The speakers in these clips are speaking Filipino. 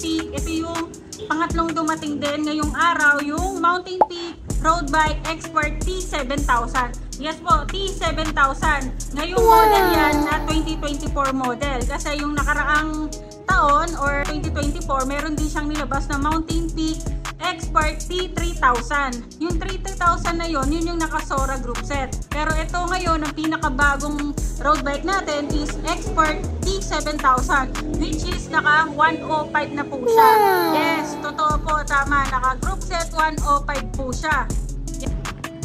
Peak. Ito yung pangatlong dumating din ngayong araw, yung Mountain Peak Road Bike Expert T7000. Yes po, T7000. Ngayong model yan na 2024 model. Kasi yung nakaraang taon or 2024, meron din siyang nilabas na Mountain Peak Expert T3000. Yung 3000 na yun yung naka-Sora group set. Pero ito ngayon, ang pinakabagong road bike natin is Expert T7000, which is naka 105 na po siya. Yes, totoo po, tama. Naka group set 105 po siya.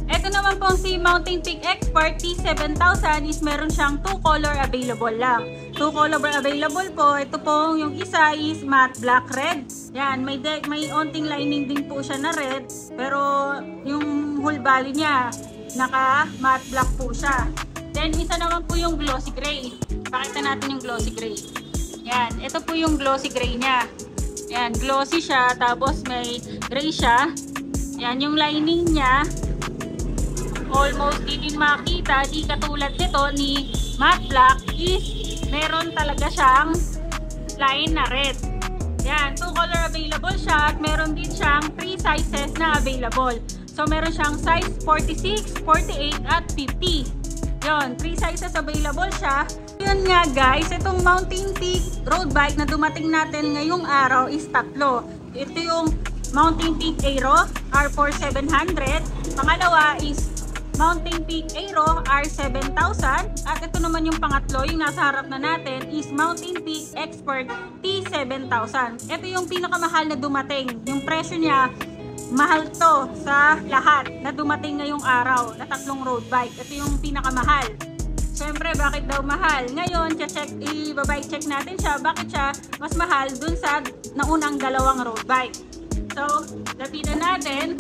Ito naman pong si Mountain Peak Expert T7000 is meron siyang 2 color available lang. 2 color available po. Ito pong yung isa is matte black red. Yan, may onting lining din po siya na red. Pero yung whole body niya, naka matte black po siya. Then isa naman po yung glossy gray. Pakita natin yung glossy gray. Yan, ito po yung glossy gray niya. Yan, glossy siya. Tapos may gray siya. Yan, yung lining niya almost di din makita, di katulad nito ni matte black is meron talaga siyang line na red. Yan, 2 color available siya at meron din siyang 3 sizes na available. So meron siyang size 46, 48 at 50. Yon, 3 sizes available siya. Yun nga guys, itong Mountain Peak road bike na dumating natin ngayong araw is tatlo. Ito yung Mountain Peak Aero R4700. Pangalawa is Mountain Peak Aero R7000 at ito naman yung pangatlo, yung nasa harap na natin is Mountain Peak Expert T7000. Ito yung pinakamahal na dumating. Yung presyo niya, mahal to sa lahat na dumating ngayong araw na tatlong road bike. Ito yung pinakamahal. Siyempre, bakit daw mahal? Ngayon, i-bike check natin siya. Bakit siya mas mahal dun sa naunang dalawang road bike? So, lapitan natin.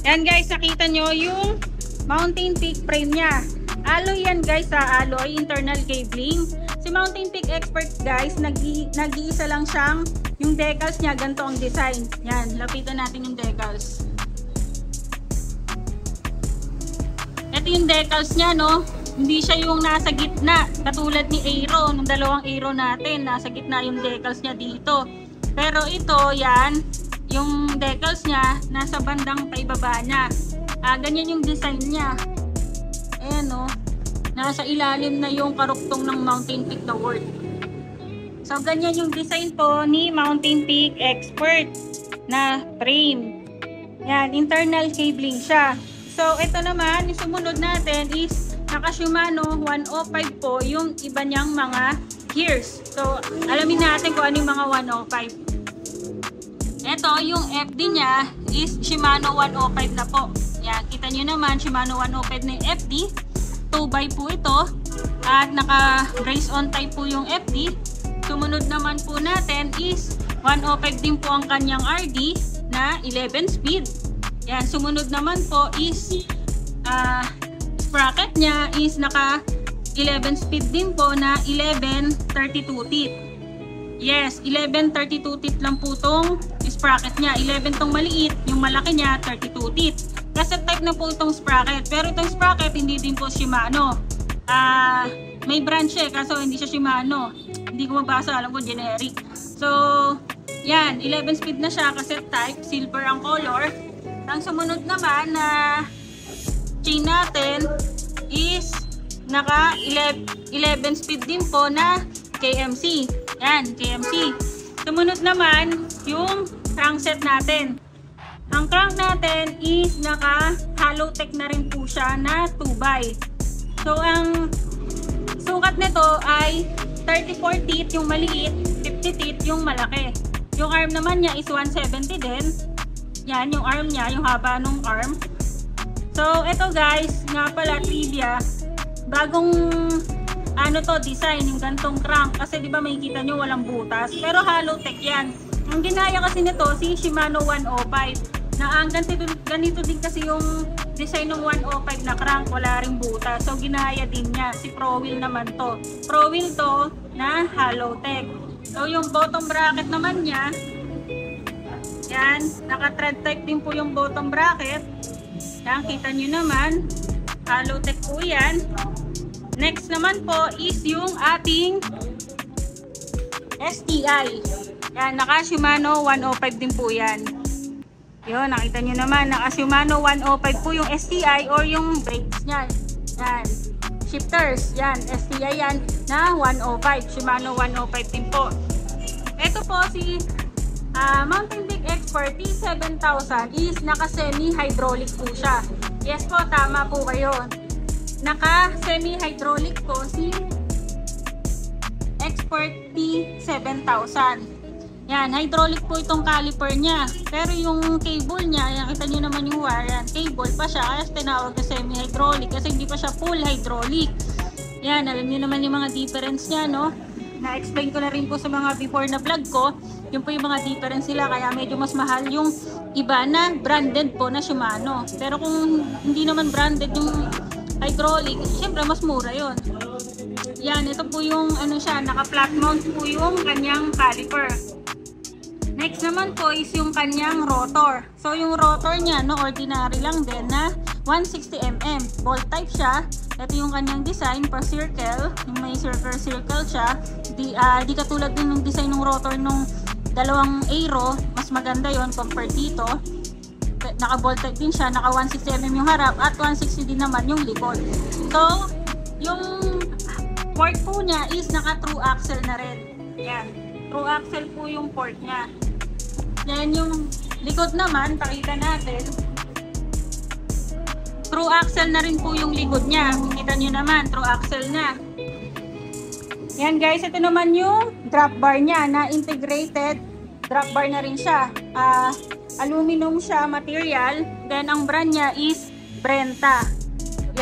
Yan guys, nakita nyo yung Mountain Peak frame niya. Alloy yan guys, alloy, internal cabling. Si Mountain Peak Expert guys, nag-iisa lang siyang, yung decals niya, ganito ang design. Yan, lapitan natin yung decals. Ito yung decals niya, no? Hindi siya yung nasa gitna, katulad ni Aero, ng dalawang Aero natin. Nasa gitna yung decals niya dito. Pero ito, yan, yung decals niya, nasa bandang paibaba niya. Ganyan yung design niya. Ayan o. Nasa ilalim na yung karuktong ng Mountain Peak na word. So, ganyan yung design po ni Mountain Peak Expert na frame. Yan, internal cabling siya. So, ito naman, yung sumunod natin is naka Shimano 105 po yung iba niyang mga gears. So, alamin natin kung ano yung mga 105. Ito, yung FD niya is Shimano 105 na po. Yan, kita nyo naman, Shimano 105 na yung FD. 2x po ito. At naka-brace on type po yung FD. Sumunod naman po natin is 105 din po ang kanyang RD na 11 speed. Yan, sumunod naman po is sprocket niya is naka 11 speed din po na 11 32 teeth. Yes, 11 32 teeth lang po tong sprocket niya. 11 tong maliit, yung malaki niya 32 teeth. Cassette type na po itong sprocket. Pero itong sprocket hindi din po Shimano. May brand siya kaso hindi siya Shimano. Hindi ko mabasa, alam ko generic. So, yan, 11 speed na siya, cassette type, silver ang color. Ang sumunod naman na chain natin is naka 11 speed din po na KMC. Yan, KMC. Sumunod naman yung crankset natin. Ang crank natin is naka Halotech na rin po siya na 2x. So, ang sukat nito ay 34 teeth yung maliit, 50 teeth yung malaki. Yung arm naman niya is 170 din. Yan, yung arm niya, yung haba ng arm. So, ito guys, nga pala trivia, bagong ano to, design, yung gantong crank. Kasi di ba makikita nyo walang butas. Pero Halotech yan. Ang ginaya kasi nito, si Shimano 105. Na ang ganito din kasi yung design ng 105 na crank, wala ring butas. So, ginaya din niya. Si ProWheel naman to. ProWheel to na Halotech. So, yung bottom bracket naman niya, yan, naka-thread type din po yung bottom bracket. Yan, kita nyo naman. Halotech po yan. Next naman po is yung ating, STI. Yan, naka Shimano 105 din po yan. Yun, nakita nyo naman, naka Shimano 105 po yung STI or yung brakes niyan. Yan, shifters, yan, STI yan na 105. Shimano 105 din po. Ito po si Mountain Peak Expert T7000 is naka semi-hydraulic po siya. Yes po, tama po kayo. Naka semi-hydraulic po si Expert T7000. Yan, hydraulic po itong caliper niya. Pero yung cable niya, nakita nyo naman yung wire, yan, cable pa siya. Kaya tinawag na semi-hydraulic kasi hindi pa siya full hydraulic. Yan, alam nyo naman yung mga difference niya, no? Na-explain ko na rin po sa mga before na vlog ko. Yun po yung mga difference nila. Kaya medyo mas mahal yung iba na branded po na Shimano. Pero kung hindi naman branded yung hydraulic, syempre mas mura yon. Yan, ito po yung ano siya, naka-flat mount po yung kanyang caliper. Next naman po is yung kanyang rotor. So yung rotor niya, no, ordinary lang din na 160mm. Bolt type siya. Ito yung kanyang design per circle. Yung may circle siya. Di katulad din ng design ng rotor nung dalawang Aero. Mas maganda yon compared dito. Naka-bolt type din siya. Naka 160mm yung harap at 160 din naman yung likod. So, yung port po niya is naka true axle na rin. Yan. True axle po yung port niya. Yan yung likod naman, pakita natin. True axle na rin po yung likod niya. Kita nyo naman, true axle na. Yan guys, ito naman yung drop bar niya na integrated drop bar na rin siya. Aluminum siya material. Then ang brand niya is Brenta.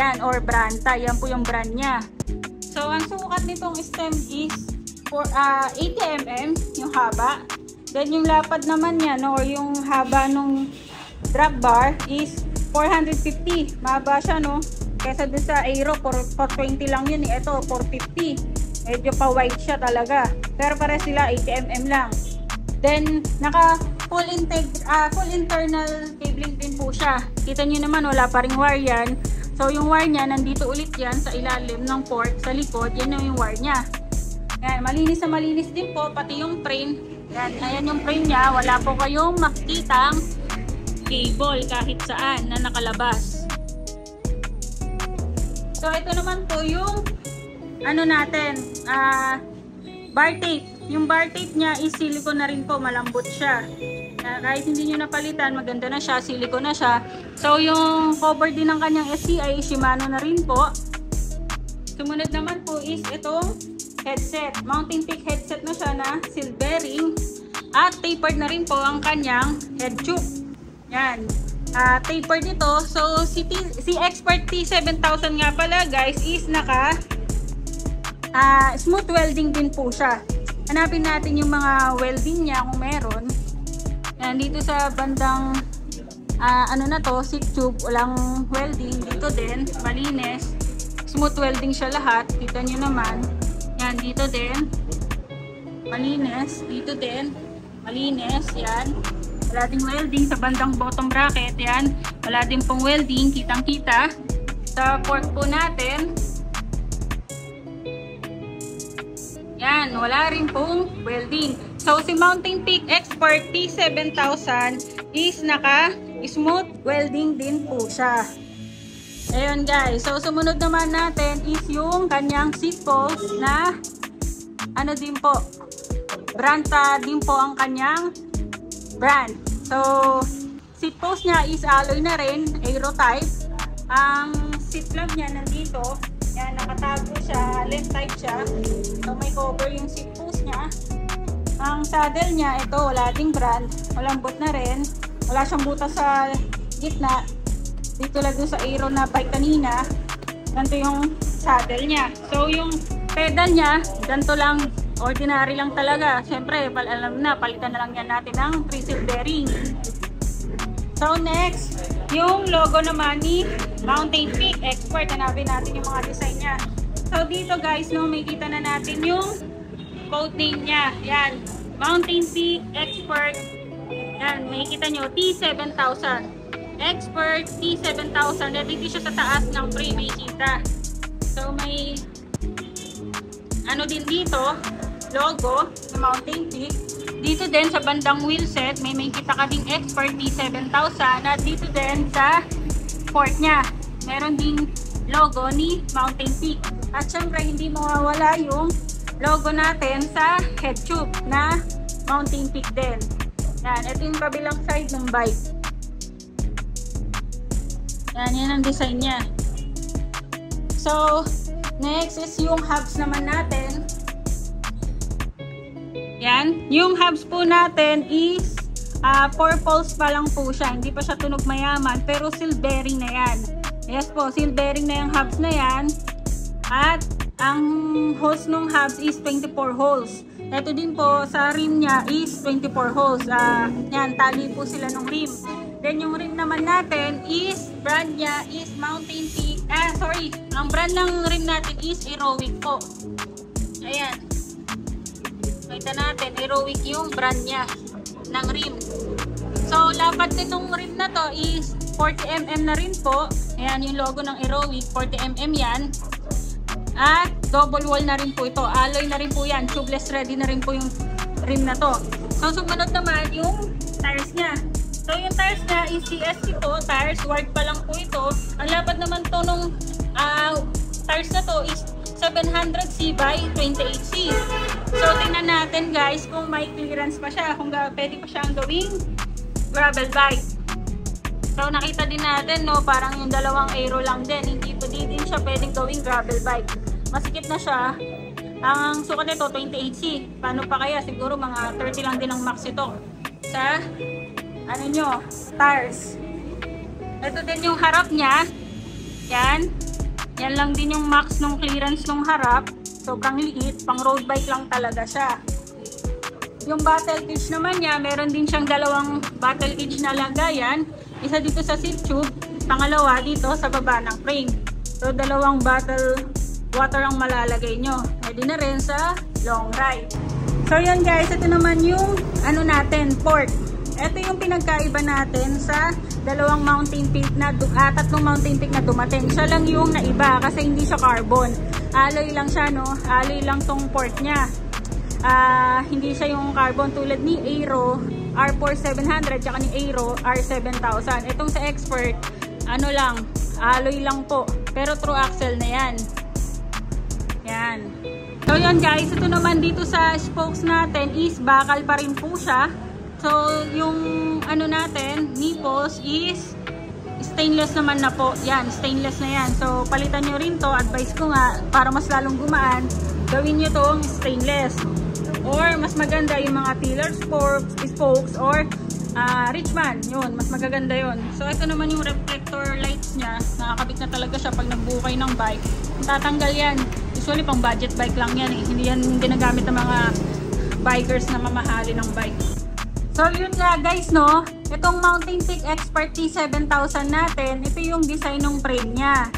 Yan, or Branta. Yan po yung brand niya. So ang sukat nitong stem is 80mm yung haba. Then yung lapad naman niya, no, or yung haba nung drop bar is 450. Mahaba siya, no? Kesa doon sa Aero, 420 lang yun. Ito, 450. Medyo pa-wide siya talaga. Pero pare sila, 80mm lang. Then, naka full internal cabling din po siya. Kita nyo naman, wala pa ring wire yan. So, yung wire niya, nandito ulit yan sa ilalim ng port, sa likod. Yan na yung wire niya. Yan, malinis na malinis din po, pati yung frame. Yan, ayan yung frame niya. Wala po kayong makikitang cable kahit saan na nakalabas. So, ito naman po yung ano natin, bar tape. Yung bar tape niya is silicone na rin po, malambot siya. Kahit hindi nyo napalitan, maganda na siya, silicone na siya. So, yung cover din ng kanyang STI, Shimano na rin po. Sumunod naman po is itong headset. Mountain Peak headset na siya na seal bearing. At tapered na rin po ang kanyang head tube. Yan. Tapered ito. So, si Expert T7000 nga pala guys is naka smooth welding din po siya. Hanapin natin yung mga welding niya kung meron. Yan, dito sa bandang ano na to, seat tube, walang welding. Dito din, malinis. Smooth welding siya lahat. Kita nyo naman. Yan, dito din. Malinis. Dito din. Malinis. Yan. Wala ding welding sa bandang bottom bracket. Yan. Wala din pong welding. Kitang-kita. Sa port po natin. Yan. Wala rin pong welding. So, si Mountain Peak Expert T7000 is naka-smooth welding din po siya. Ayun guys. So, sumunod naman natin is yung kanyang seat post na ano din po. Branta din po ang kanyang brand. So, seat post niya is alloy na rin, Aero type. Ang seat lamp niya nandito. Yan, nakatago siya, left type siya. So, may cover yung seat post niya. Ang saddle niya, ito, wala ding brand. Malambot na rin. Wala siyang butas sa gitna. Dito lang doon sa Aero na bike kanina. Ganito yung saddle niya. So, yung pedal niya, ganito lang. Ordinary lang talaga. Siyempre, alam na, palitan na lang yan natin ng 3-seal bearing. So, next, yung logo naman ni Mountain Peak Expert. Hanapin natin yung mga design niya. So, dito guys, no, may kita na natin yung code name niya. Yan. Mountain Peak Expert. Yan. May kita nyo. T7000. Expert T7000. Dito siya sa taas ng frame. May kita. So, may ano din dito. logo ng Mountain Peak. Dito din sa bandang wheelset, may makikita ka ding Expert T7000 at dito din sa port niya, meron ding logo ni Mountain Peak. At syempre, hindi mawawala yung logo natin sa head tube na Mountain Peak din. Yan, ito yung kabilang side ng bike. Yan ang design niya. So, next is yung hubs naman natin. Yan, yung hubs po natin is 4 poles pa lang po siya. Hindi pa siya tunog mayaman, pero seal bearing na yan. Yes po, seal bearing na yung hubs na yan. At ang holes ng hubs is 24 holes. Ito din po sa rim niya is 24 holes. Yan, tali po sila ng rim. Then yung rim naman natin is, brand niya is Mountain Peak. Ang brand ng rim natin is Aerowick po. Ayan. Kita natin, Aerowick yung brand niya ng rim. So, lapad din ng rim na to is 40mm na rin po. Ayan yung logo ng Aerowick, 40mm yan. At double wall na rin po ito. Alloy na rin po yan. Tubeless ready na rin po yung rim na to. So, sumunod naman yung tires niya. So, yung tires niya is CSC po. Tires, wide pa lang po ito. Ang lapad naman to nung tires na to is 700C by 28C. So, tingnan natin guys kung may clearance pa siya. Kung pwede pa siyang gawing gravel bike. So, nakita din natin, no, parang yung dalawang aero lang din. Hindi din siya pwedeng gawing gravel bike. Masikip na siya. Ang sukat nito, 28C. Paano pa kaya? Siguro mga 30 lang din ang max ito. Sa, tires. Ito din yung harap niya. Yan. Yan lang din yung max ng clearance ng harap. Sobrang liit. Pang road bike lang talaga siya. Yung battle cage naman niya, meron din siyang dalawang battle cage na lagayan. Isa dito sa seat tube, pangalawa dito sa baba ng frame. So, dalawang bottle water ang malalagay nyo. Pwede na rin sa long ride. So, yun guys, ito naman yung port. Ito yung pinagkaiba natin sa dalawang Mountain Peak na, tatlong Mountain Peak na dumating. Siya lang yung naiba kasi hindi siya carbon. Alloy lang siya, no? Alloy lang tong port niya. Hindi siya yung carbon tulad ni Aero R4700 tsaka ni Aero R7000. Itong sa Expert, alloy lang po. Pero true axle na yan. Yan. So yun guys, ito naman dito sa spokes natin is bakal pa rin po siya. So yung natin, nipples is stainless naman na po. Yan, stainless na yan. So palitan nyo rin to. Advice ko nga, para mas lalong gumaan, gawin nyo tong stainless. Or mas maganda yung mga pillar spokes or Richman. Yun, mas magaganda yun. So ito naman yung reflector lights niya. Nakakabit na talaga siya pag nagbukay ng bike. Tatanggal yan. Usually pang budget bike lang yan eh. Hindi yan ginagamit ng mga bikers na mamahali ng bike. So yun nga guys, no, itong Mountain Peak Expert T7000 natin, ito yung design ng frame niya.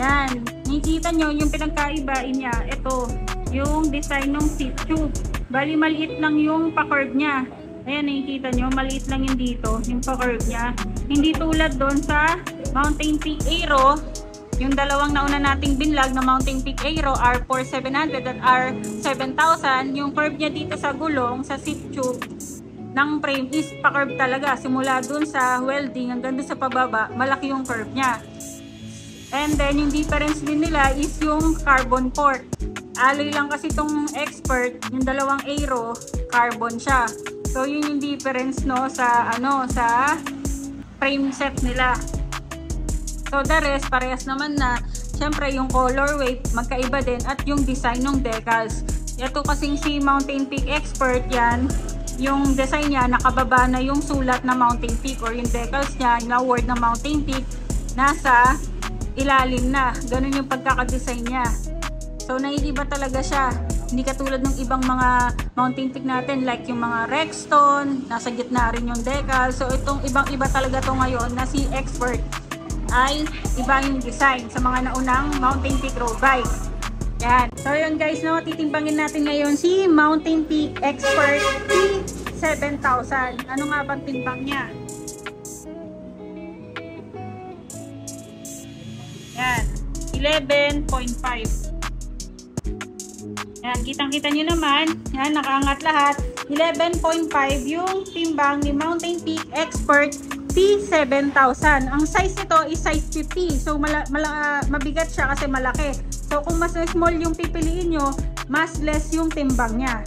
Yan, nakikita nyo yung pinagkaibain niya. Ito, yung design ng seat tube. Bali maliit lang yung pa-curve niya. Ayan, nakikita nyo, maliit lang yung dito, yung pa-curve niya. Hindi tulad doon sa Mountain Peak Aero, yung dalawang nauna nating binlog na Mountain Peak Aero R4700 at R7000, yung curve niya dito sa gulong, sa seat tube ng frame is pa-curve talaga. Simula dun sa welding hanggang dun sa pababa, malaki yung curve niya. And then, yung difference din nila is yung carbon port. Alloy lang kasi itong Expert, yung dalawang Aero, carbon siya. So, yun yung difference, no, sa, sa frame set nila. So, the rest, parehas naman na. Siyempre, yung colorway, magkaiba din. At yung design ng decals. Ito kasing si Mountain Peak Expert, yan. Yung design niya, nakababa na yung sulat na Mountain Peak or yung decals niya, yung word na Mountain Peak, nasa ilalim na. Ganun yung pagkakadesign niya. So, naiiba talaga siya. Hindi katulad ng ibang mga Mountain Peak natin, like yung mga Rexton, nasa gitna rin yung decal. So, itong ibang-iba talaga to ngayon na si Expert ay iba yung design sa mga naunang Mountain Peak road bike. Yan. So yun guys, no, titimbangin natin ngayon si Mountain Peak Expert T7000. Ano nga bang timbang niya? Yan. 11.5. Yan, kitang-kita nyo naman. Yan, nakaangat lahat. 11.5 yung timbang ni Mountain Peak Expert T7000. Ang size nito is size 50. So, mabigat siya kasi malaki. So, kung mas small yung pipiliin nyo, mas less yung timbang niya.